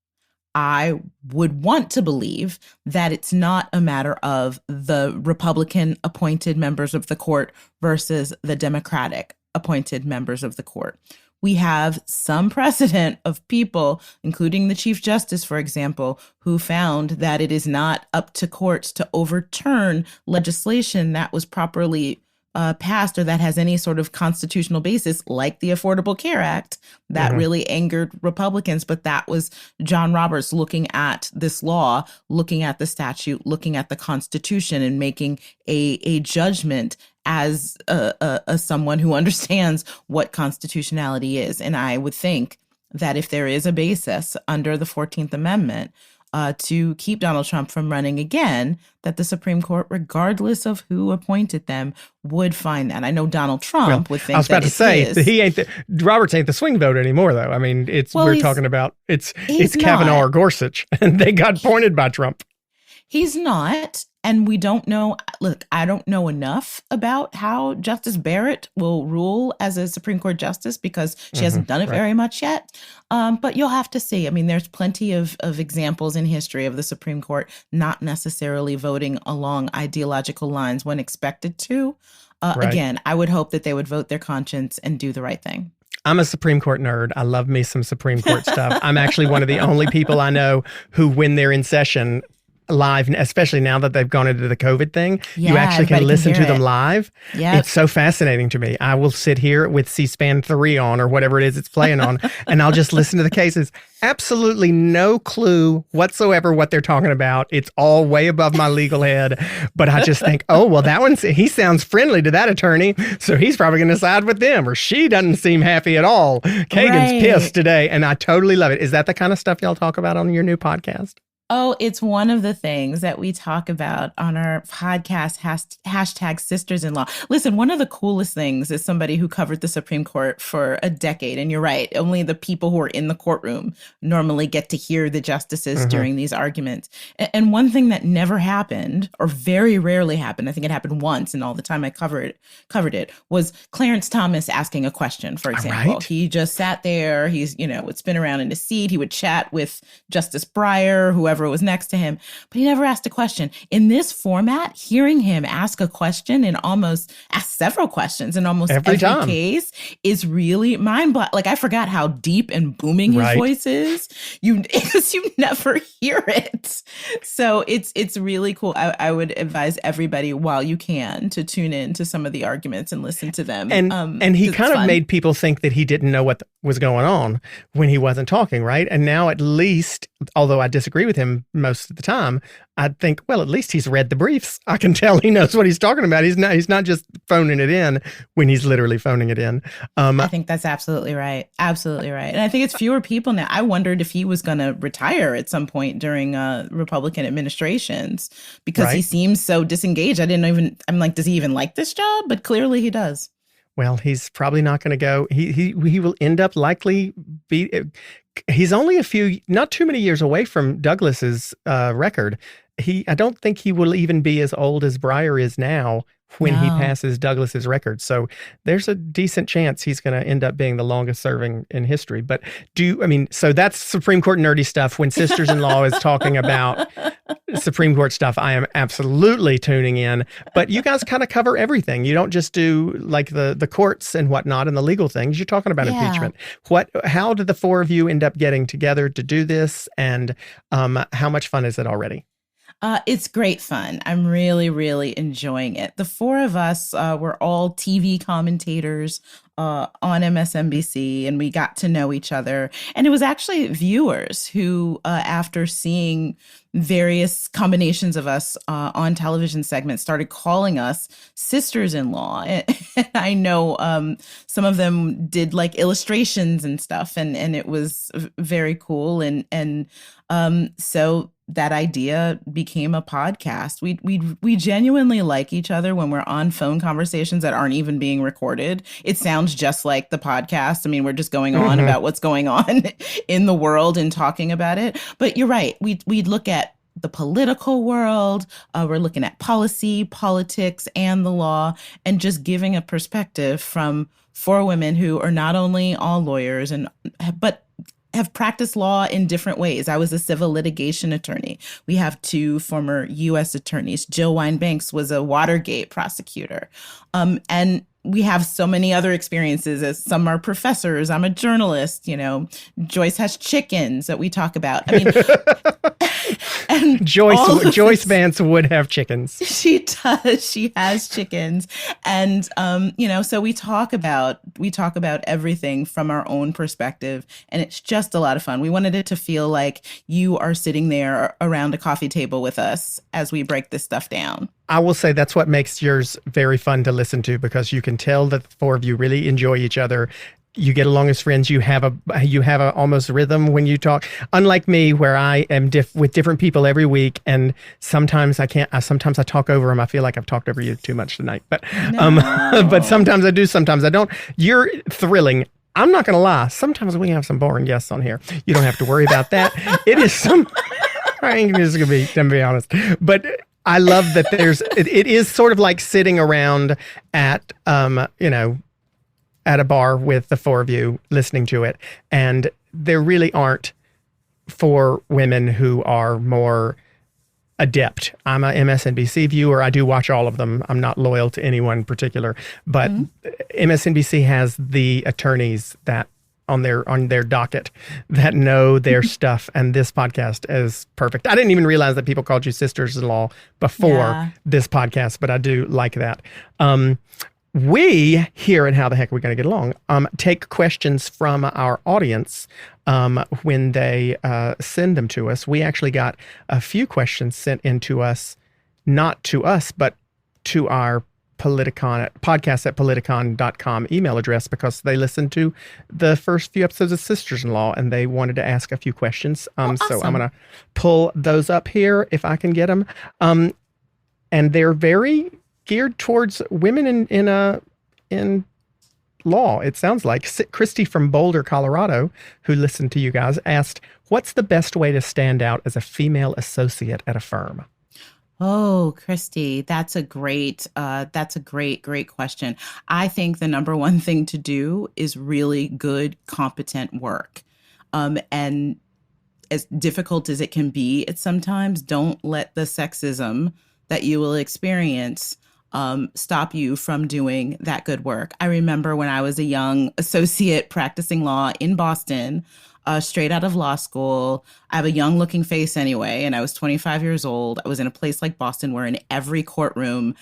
I would want to believe that it's not a matter of the Republican appointed members of the court versus the Democratic appointed members of the court. We have some precedent of people, including the Chief Justice, for example, who found that it is not up to courts to overturn legislation that was properly passed or that has any sort of constitutional basis, like the Affordable Care Act. That really angered Republicans. But that was John Roberts looking at this law, looking at the statute, looking at the Constitution, and making a judgment as someone who understands what constitutionality is. And I would think that if there is a basis under the 14th Amendment to keep Donald Trump from running again, that the Supreme Court, regardless of who appointed them, would find that. I know Donald Trump would think that. I was about to say, Roberts ain't the swing vote anymore, though. We're talking about it's Kavanaugh or Gorsuch, and they got appointed by Trump. He's not. And we don't know. Look, I don't know enough about how Justice Barrett will rule as a Supreme Court justice, because she hasn't done it very much yet. But you'll have to see. There's plenty of examples in history of the Supreme Court not necessarily voting along ideological lines when expected to. Again, I would hope that they would vote their conscience and do the right thing. I'm a Supreme Court nerd. I love me some Supreme Court stuff. I'm actually one of the only people I know who, when they're in session live, especially now that they've gone into the COVID thing, you actually can listen to them live. Yep. It's so fascinating to me. I will sit here with C-SPAN 3 on, or whatever it is it's playing on, and I'll just listen to the cases. Absolutely no clue whatsoever what they're talking about. It's all way above my legal head. But I just think, oh, well, he sounds friendly to that attorney, so he's probably going to side with them, or she doesn't seem happy at all. Kagan's pissed today, and I totally love it. Is that the kind of stuff y'all talk about on your new podcast? Oh, it's one of the things that we talk about on our podcast, hashtag Sisters-in-Law. Listen, one of the coolest things is somebody who covered the Supreme Court for a decade. And you're right, only the people who are in the courtroom normally get to hear the justices during these arguments. And one thing that never happened, or very rarely happened, I think it happened once in all the time I covered it, was Clarence Thomas asking a question, for example. Right. He just sat there, would spin around in his seat. He would chat with Justice Breyer, whoever whoever was next to him, but he never asked a question. In this format, hearing him ask a question and almost ask several questions in almost every case is really mind-blowing. Like, I forgot how deep and booming his voice is. You never hear it. So it's really cool. I would advise everybody, while you can, to tune in to some of the arguments and listen to them. And he kind of made people think that he didn't know what was going on when he wasn't talking, right? And now, at least, although I disagree with him most of the time, I think, well, at least he's read the briefs. I can tell he knows what he's talking about. He's not just phoning it in when he's literally phoning it in. I think that's absolutely right. Absolutely right. And I think it's fewer people now. I wondered if he was going to retire at some point during Republican administrations, because he seems so disengaged. I'm like, does he even like this job? But clearly he does. Well, he's probably not going to go. He will end up likely he's only not too many years away from Douglas's record. I don't think he will even be as old as Breyer is now when he passes Douglas's record. So there's a decent chance he's going to end up being the longest serving in history. But so that's Supreme Court nerdy stuff. When Sisters-in-Law is talking about Supreme Court stuff, I am absolutely tuning in. But you guys kind of cover everything. You don't just do like the courts and whatnot and the legal things. You're talking about impeachment. How did the four of you end up getting together to do this? And how much fun is it already? It's great fun. I'm really, really enjoying it. The four of us were all TV commentators on MSNBC, and we got to know each other. And it was actually viewers who, after seeing various combinations of us on television segments, started calling us sisters-in-law. And I know some of them did like illustrations and stuff, and it was very cool. And so that idea became a podcast. We genuinely like each other when we're on phone conversations that aren't even being recorded. It sounds just like the podcast. I mean, we're just going on about what's going on in the world and talking about it. But you're right. We'd look at the political world. We're looking at policy, politics, and the law, and just giving a perspective from four women who are not only all lawyers but have practiced law in different ways. I was a civil litigation attorney. We have two former U.S. attorneys. Jill Wine-Banks was a Watergate prosecutor. And we have so many other experiences, as some are professors. I'm a journalist. Joyce has chickens that we talk about. I mean, and Joyce Vance would have chickens. She does. She has chickens. And, so we talk about everything from our own perspective, and it's just a lot of fun. We wanted it to feel like you are sitting there around a coffee table with us as we break this stuff down. I will say that's what makes yours very fun to listen to, because you can tell that the four of you really enjoy each other. You get along as friends. You have a almost rhythm when you talk. Unlike me, where I am with different people every week, and sometimes I can't. Sometimes I talk over them. I feel like I've talked over you too much tonight. But but sometimes I do. Sometimes I don't. You're thrilling. I'm not going to lie. Sometimes we have some boring guests on here. You don't have to worry about that. It is some. I ain't just gonna be honest, but I love that it is sort of like sitting around at, at a bar with the four of you listening to it. And there really aren't four women who are more adept. I'm a MSNBC viewer. I do watch all of them. I'm not loyal to anyone in particular, but MSNBC has the attorneys that on their docket that know their stuff, and this podcast is perfect. I didn't even realize that people called you sisters-in-law before this podcast, but I do like that. We here at How the Heck Are We Going to Get Along take questions from our audience when they send them to us. We actually got a few questions sent in to us, not to us, but to our Politicon podcast at politicon.com email address, because they listened to the first few episodes of Sisters-in-Law and they wanted to ask a few questions. Awesome. So I'm going to pull those up here if I can get them. And they're very geared towards women in law. It sounds like Christy from Boulder, Colorado, who listened to you guys, asked, what's the best way to stand out as a female associate at a firm? Oh, Christy, that's a great question. I think the number one thing to do is really good, competent work. And as difficult as it can be at sometimes, don't let the sexism that you will experience stop you from doing that good work. I remember when I was a young associate practicing law in Boston, straight out of law school. I have a young looking face anyway, and I was 25 years old. I was in a place like Boston where in every courtroom,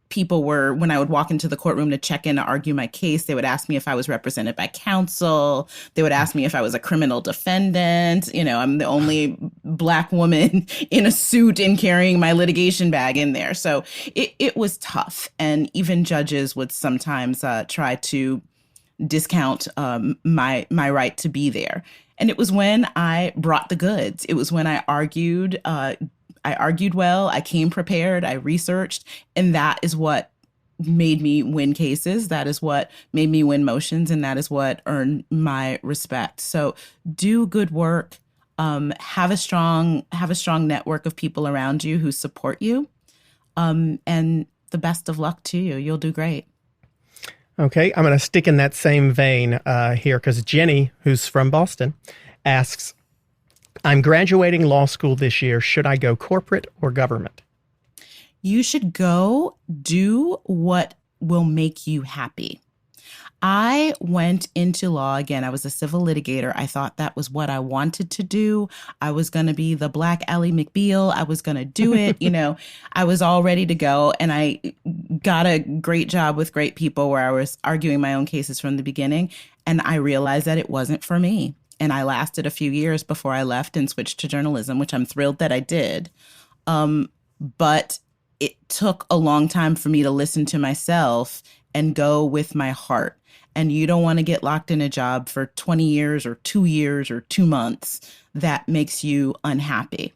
people were, when I would walk into the courtroom to check in to argue my case, they would ask me if I was represented by counsel. They would ask me if I was a criminal defendant. I'm the only Black woman in a suit and carrying my litigation bag in there. So it was tough. And even judges would sometimes try to discount my right to be there. And it was when I brought the goods. It was when I argued. I argued well. I came prepared. I researched, and that is what made me win cases. That is what made me win motions, and that is what earned my respect. So, do good work. Have a strong network of people around you who support you, and the best of luck to you. You'll do great. Okay, I'm going to stick in that same vein here because Jenny, who's from Boston, asks, I'm graduating law school this year. Should I go corporate or government? You should go do what will make you happy. I went into law again. I was a civil litigator. I thought that was what I wanted to do. I was going to be the Black Ally McBeal. I was going to do it. I was all ready to go. And I got a great job with great people where I was arguing my own cases from the beginning. And I realized that it wasn't for me. And I lasted a few years before I left and switched to journalism, which I'm thrilled that I did. But it took a long time for me to listen to myself and go with my heart. And you don't want to get locked in a job for 20 years or 2 years or 2 months that makes you unhappy.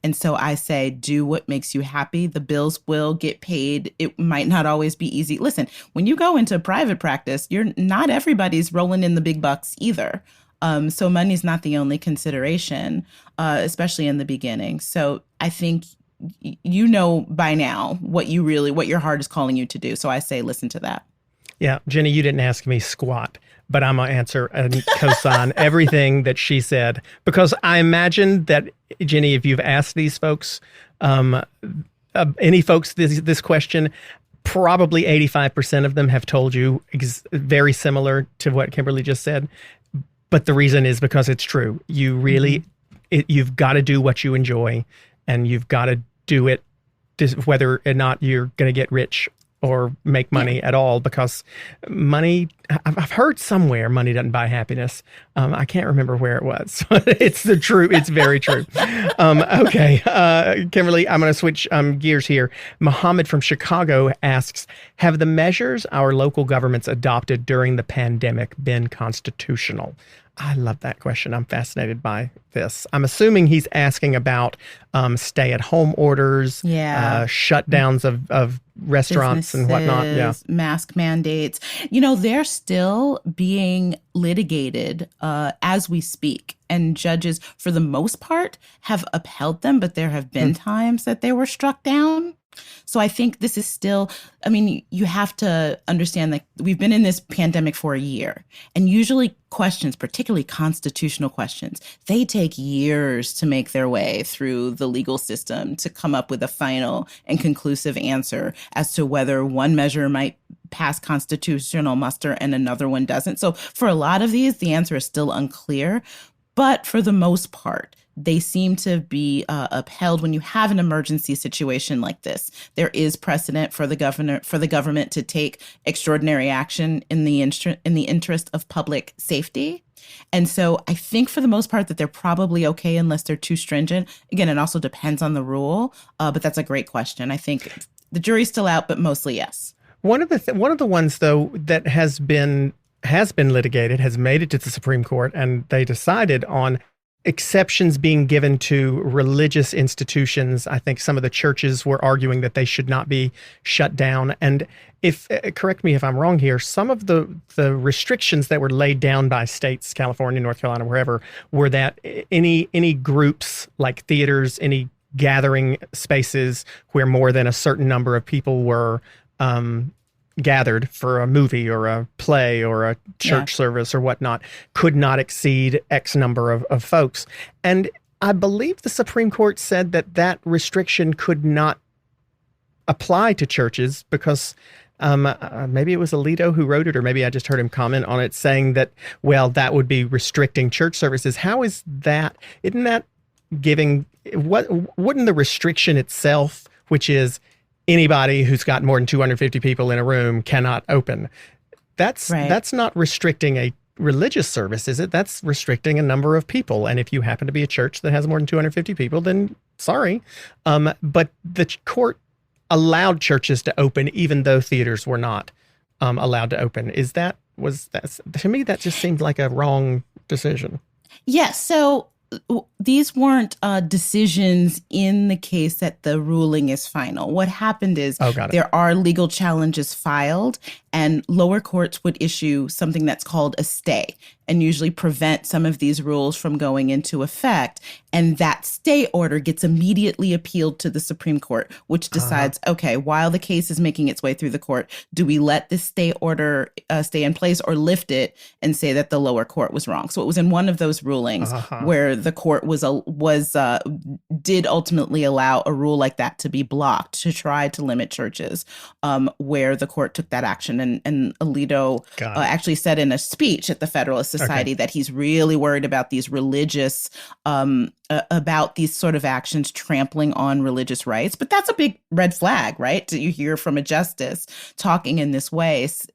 And so I say, do what makes you happy. The bills will get paid. It might not always be easy. Listen, when you go into private practice, not everybody's rolling in the big bucks either. So money's not the only consideration, especially in the beginning. So I think by now what your heart is calling you to do. So I say, listen to that. Yeah, Jenny, you didn't ask me squat, but I'm going to answer and co-sign everything that she said, because I imagine that, Jenny, if you've asked these folks, any folks this question, probably 85% of them have told you very similar to what Kimberly just said. But the reason is because it's true. You really, you've got to do what you enjoy, and you've got to do it whether or not you're going to get rich or make money at all, because money, I've heard somewhere money doesn't buy happiness. I can't remember where it was. It's the truth. It's very true. Okay. Kimberly, I'm going to switch gears here. Mohammed from Chicago asks, have the measures our local governments adopted during the pandemic been constitutional? I love that question. I'm fascinated by this. I'm assuming he's asking about stay-at-home orders, shutdowns of restaurants and whatnot. Yeah, mask mandates. They're still being litigated as we speak. And judges, for the most part, have upheld them, but there have been times that they were struck down. So I think this is still, you have to understand that we've been in this pandemic for a year, and usually questions, particularly constitutional questions, they take years to make their way through the legal system to come up with a final and conclusive answer as to whether one measure might pass constitutional muster and another one doesn't. So for a lot of these, the answer is still unclear, but for the most part, they seem to be upheld when you have an emergency situation like this. There is precedent for the government to take extraordinary action in the interest of public safety. And so I think for the most part that they're probably okay unless they're too stringent. Again, it also depends on the rule, but that's a great question. I think the jury's still out, but mostly yes. One of the ones though that has been litigated, has made it to the Supreme Court, and they decided on exceptions being given to religious institutions. I think some of the churches were arguing that they should not be shut down. And correct me if I'm wrong here, some of the restrictions that were laid down by states, California, North Carolina, wherever, were that any groups like theaters, any gathering spaces where more than a certain number of people were gathered for a movie or a play or a church service or whatnot could not exceed X number of folks. And I believe the Supreme Court said that restriction could not apply to churches because maybe it was Alito who wrote it, or maybe I just heard him comment on it saying that, well, that would be restricting church services. How is that? Isn't that giving wouldn't the restriction itself, which is anybody who's got more than 250 people in a room cannot open, that's not restricting a religious service, is it? That's restricting a number of people. And if you happen to be a church that has more than 250 people, then sorry. But the court allowed churches to open even though theaters were not allowed to open. To me, that just seemed like a wrong decision. Yes. So these weren't decisions in the case that the ruling is final. What happened is there are legal challenges filed, and lower courts would issue something that's called a stay and usually prevent some of these rules from going into effect. And that stay order gets immediately appealed to the Supreme Court, which decides, okay, while the case is making its way through the court, do we let this stay order stay in place or lift it and say that the lower court was wrong? So it was in one of those rulings where the court did ultimately allow a rule like that to be blocked to try to limit churches, where the court took that action. And Alito actually said in a speech at the Federalist Society that he's really worried about these religious, about these sort of actions trampling on religious rights. But that's a big red flag, right? You hear from a justice talking in this way, is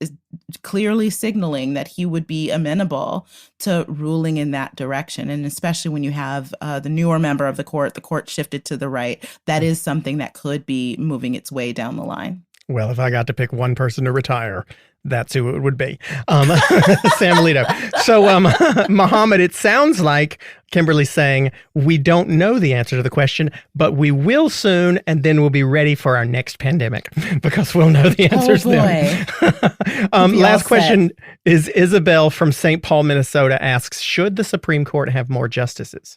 clearly signaling that he would be amenable to ruling in that direction. And especially when you have the newer member of the court shifted to the right, that is something that could be moving its way down the line. Well, if I got to pick one person to retire, that's who it would be. Sam Alito. So, Muhammad, it sounds like Kimberly's saying we don't know the answer to the question, but we will soon, and then we'll be ready for our next pandemic because we'll know the answers then. Last question is Isabel from St. Paul, Minnesota asks, should the Supreme Court have more justices?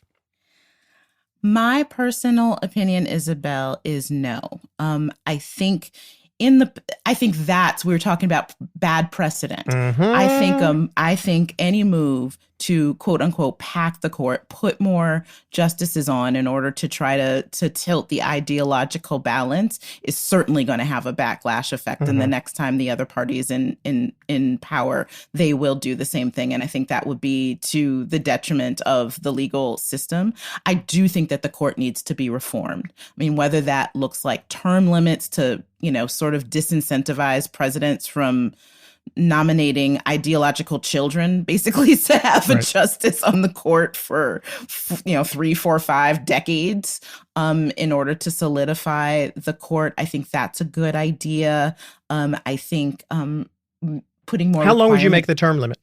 My personal opinion, Isabel, is no. I think that's, we were talking about bad precedent. I think any move to quote unquote pack the court, put more justices on in order to try to tilt the ideological balance is certainly going to have a backlash effect. And the next time the other party is in power, they will do the same thing. And I think that would be to the detriment of the legal system. I do think that the court needs to be reformed. I mean, whether that looks like term limits to, sort of disincentivize presidents from nominating ideological children, basically, to have a justice on the court for 3, 4, 5 decades in order to solidify the court. I think that's a good idea. I think putting more. How long would you make the term limit?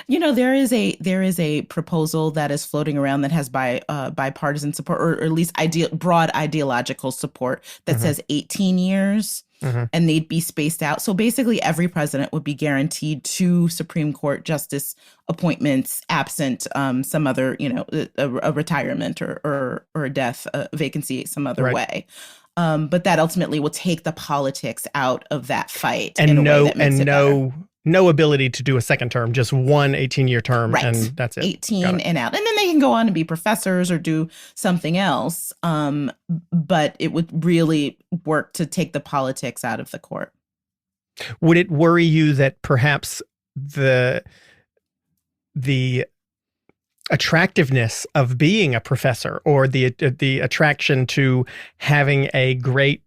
There is a proposal that is floating around that has bipartisan support, or at least broad ideological support that says 18 years. And they'd be spaced out. So basically every president would be guaranteed 2 Supreme Court justice appointments absent some other, a retirement or a death, a vacancy some other way. But that ultimately will take the politics out of that fight. And no ability to do a second term, just one 18-year term, and that's it. 18 and out. And then they can go on and be professors or do something else. But it would really work to take the politics out of the court. Would it worry you that perhaps the attractiveness of being a professor, or the attraction to having a great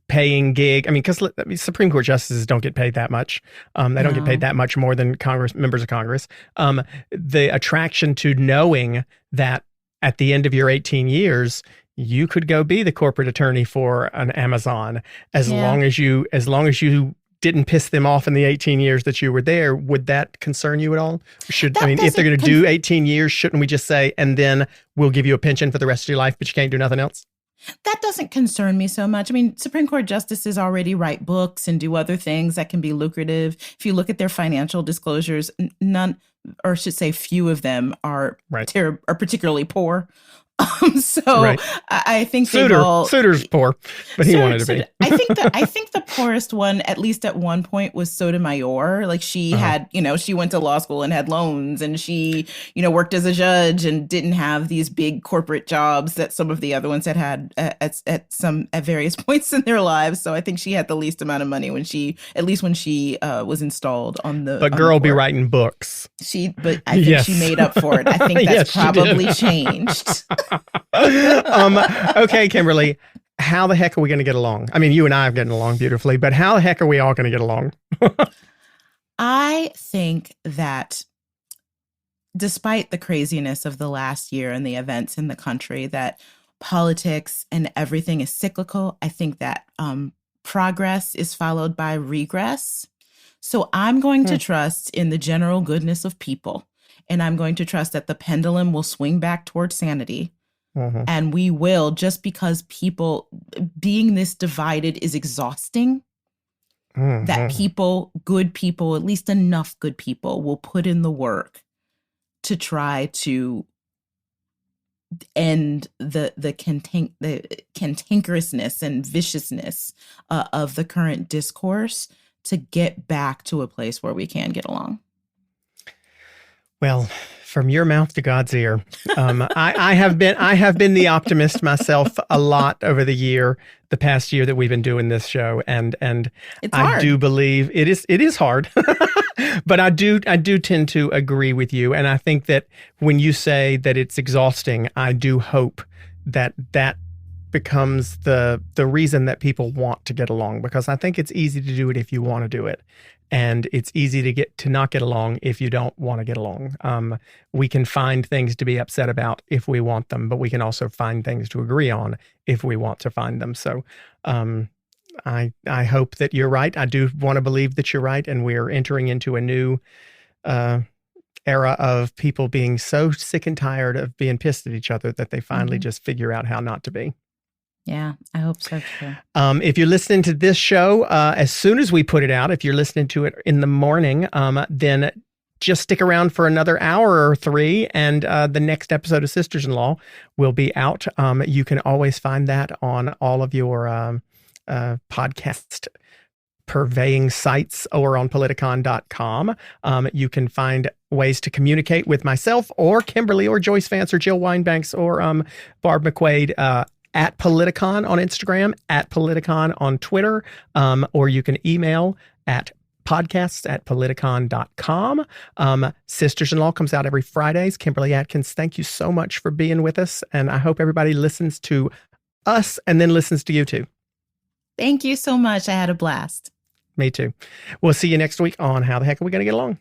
paying gig? I mean, because Supreme Court justices don't get paid that much. They don't get paid that much more than members of Congress. The attraction to knowing that at the end of your 18 years, you could go be the corporate attorney for an Amazon as long as you didn't piss them off in the 18 years that you were there. Would that concern you at all? If they're going to do 18 years, shouldn't we just say, and then we'll give you a pension for the rest of your life, but you can't do nothing else? That doesn't concern me so much. I mean, Supreme Court justices already write books and do other things that can be lucrative. If you look at their financial disclosures, none, or I should say few of them are particularly poor. I think Souter's poor, but he wanted to be. I think the poorest one, at least at one point, was Sotomayor. Like she had, she went to law school and had loans, and she, worked as a judge and didn't have these big corporate jobs that some of the other ones had at various points in their lives. So I think she had the least amount of money when she was installed on the. But girl be writing books. But I think she made up for it. I think that's probably changed. Okay, Kimberly. How the heck are we going to get along? I mean, you and I are getting along beautifully, but how the heck are we all going to get along? I think that despite the craziness of the last year and the events in the country, that politics and everything is cyclical. I think that progress is followed by regress. So I'm going to trust in the general goodness of people, and I'm going to trust that the pendulum will swing back towards sanity. Mm-hmm. And we will, just because people being this divided is exhausting, that good people, at least enough good people, will put in the work to try to end the cantankerousness and viciousness of the current discourse to get back to a place where we can get along. Well, from your mouth to God's ear, I have been the optimist myself a lot over the past year that we've been doing this show, and I do believe it is hard, but I do tend to agree with you, and I think that when you say that it's exhausting, I do hope that becomes the reason that people want to get along, because I think it's easy to do it if you want to do it. And it's easy to not get along if you don't want to get along. We can find things to be upset about if we want them, but we can also find things to agree on if we want to find them. So I hope that you're right. I do want to believe that you're right. And we're entering into a new era of people being so sick and tired of being pissed at each other that they finally just figure out how not to be. Yeah, I hope so too. If you're listening to this show, as soon as we put it out, if you're listening to it in the morning, then just stick around for another hour or three, and the next episode of Sisters-in-Law will be out. You can always find that on all of your podcast purveying sites or on politicon.com. You can find ways to communicate with myself or Kimberly or Joyce Vance or Jill Winebanks or Barb McQuaid at Politicon on Instagram, at Politicon on Twitter, or you can email at podcasts@politicon.com. Sisters-in-Law comes out every Fridays. Kimberly Atkins, thank you so much for being with us, and I hope everybody listens to us and then listens to you too. Thank you so much. I had a blast. Me too. We'll see you next week on How the Heck Are We Going to Get Along?